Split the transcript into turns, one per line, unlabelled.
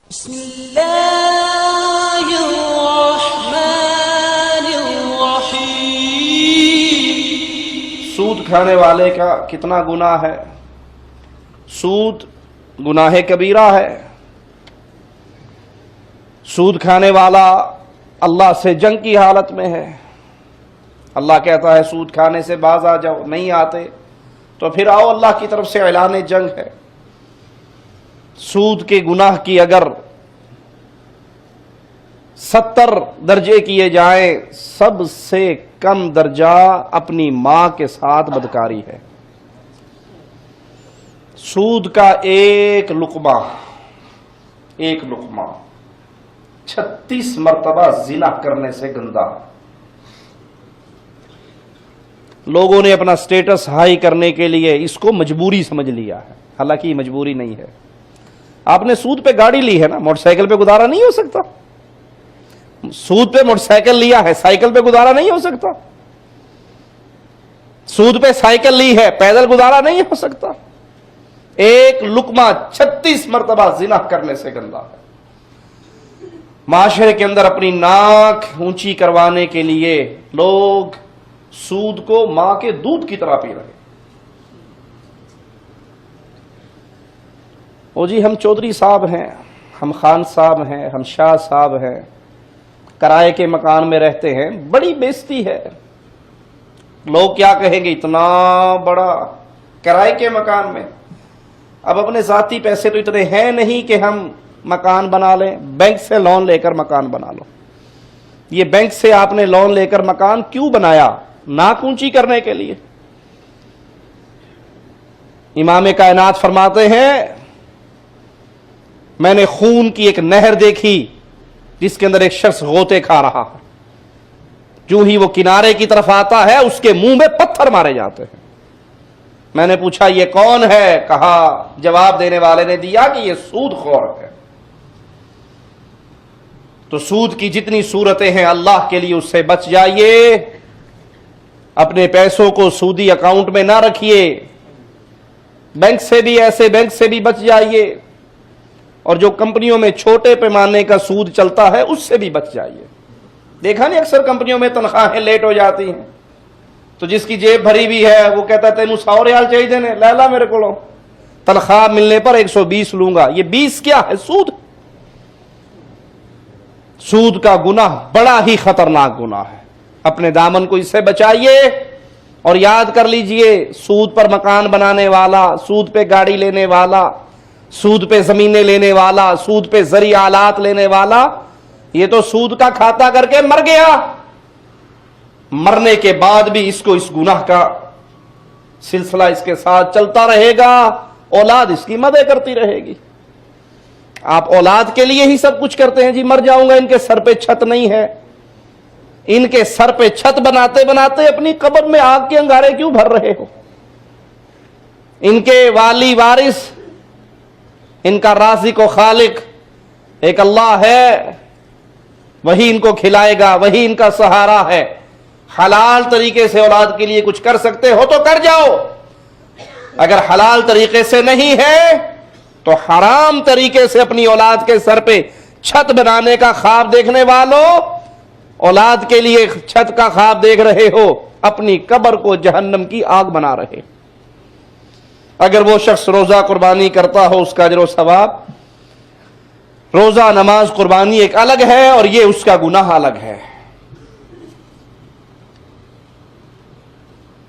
بسم اللہ الرحمن الرحیم۔
سود کھانے والے کا کتنا گناہ ہے؟ سود گناہ کبیرہ ہے۔ سود کھانے والا اللہ سے جنگ کی حالت میں ہے۔ اللہ کہتا ہے سود کھانے سے باز آ جاؤ، نہیں آتے تو پھر آؤ، اللہ کی طرف سے اعلان جنگ ہے۔ سود کے گناہ کی اگر 70 درجے کیے جائیں، سب سے کم درجہ اپنی ماں کے ساتھ بدکاری ہے۔ سود کا ایک لقمہ 36 مرتبہ زنا کرنے سے گندا۔ لوگوں نے اپنا سٹیٹس ہائی کرنے کے لیے اس کو مجبوری سمجھ لیا ہے، حالانکہ یہ مجبوری نہیں ہے۔ آپ نے سود پہ گاڑی لی ہے نا، موٹر سائیکل پہ گزارا نہیں ہو سکتا۔ سود پہ موٹر سائیکل لیا ہے، سائیکل پہ گزارا نہیں ہو سکتا۔ سود پہ سائیکل لی ہے، پیدل گزارا نہیں ہو سکتا۔ ایک لقمہ 36 مرتبہ زنا کرنے سے گندا ہے۔ معاشرے کے اندر اپنی ناک اونچی کروانے کے لیے لوگ سود کو ماں کے دودھ کی طرح پی رہے ہیں۔ او جی، ہم چودھری صاحب ہیں، ہم خان صاحب ہیں، ہم شاہ صاحب ہیں، کرائے کے مکان میں رہتے ہیں، بڑی بےزتی ہے۔ لوگ کیا کہیں گے، اتنا بڑا کرائے کے مکان میں۔ اب اپنے ذاتی پیسے تو اتنے ہیں نہیں کہ ہم مکان بنا لیں، بینک سے لون لے کر مکان بنا لو۔ یہ بینک سے آپ نے لون لے کر مکان کیوں بنایا؟ ناک اونچی کرنے کے لیے۔ امام کائنات فرماتے ہیں میں نے خون کی ایک نہر دیکھی جس کے اندر ایک شخص غوطے کھا رہا ہے، جو ہی وہ کنارے کی طرف آتا ہے اس کے منہ میں پتھر مارے جاتے ہیں۔ میں نے پوچھا یہ کون ہے؟ کہا، جواب دینے والے نے دیا کہ یہ سود خور ہے۔ تو سود کی جتنی صورتیں ہیں اللہ کے لیے اس سے بچ جائیے۔ اپنے پیسوں کو سودی اکاؤنٹ میں نہ رکھیے، بینک سے بھی ایسے بینک سے بھی بچ جائیے، اور جو کمپنیوں میں چھوٹے پیمانے کا سود چلتا ہے اس سے بھی بچ جائیے۔ دیکھا نہیں اکثر کمپنیوں میں تنخواہیں لیٹ ہو جاتی ہیں تو جس کی جیب بھری بھی ہے وہ کہتا ہے تینوں 100 ریال چاہیے دینے، لے لا میرے کو، تنخواہ ملنے پر 120 لوں گا۔ یہ 20 کیا ہے؟ سود۔ سود کا گناہ بڑا ہی خطرناک گناہ ہے۔ اپنے دامن کو اس سے بچائیے، اور یاد کر لیجئے سود پر مکان بنانے والا، سود پہ گاڑی لینے والا، سود پہ زمینیں لینے والا، سود پہ زرعی آلات لینے والا، یہ تو سود کا کھاتا کر کے مر گیا۔ مرنے کے بعد بھی اس کو اس گناہ کا سلسلہ اس کے ساتھ چلتا رہے گا، اولاد اس کی مدد کرتی رہے گی۔ آپ اولاد کے لیے ہی سب کچھ کرتے ہیں، جی مر جاؤں گا، ان کے سر پہ چھت نہیں ہے۔ ان کے سر پہ چھت بناتے بناتے اپنی قبر میں آگ کے انگارے کیوں بھر رہے ہو؟ ان کے والی وارث، ان کا رازق و خالق ایک اللہ ہے، وہی ان کو کھلائے گا، وہی ان کا سہارا ہے۔ حلال طریقے سے اولاد کے لیے کچھ کر سکتے ہو تو کر جاؤ، اگر حلال طریقے سے نہیں ہے تو حرام طریقے سے اپنی اولاد کے سر پہ چھت بنانے کا خواب دیکھنے والوں، اولاد کے لیے چھت کا خواب دیکھ رہے ہو، اپنی قبر کو جہنم کی آگ بنا رہے۔ اگر وہ شخص روزہ قربانی کرتا ہو اس کا اجر و ثواب، روزہ نماز قربانی ایک الگ ہے اور یہ اس کا گناہ الگ ہے۔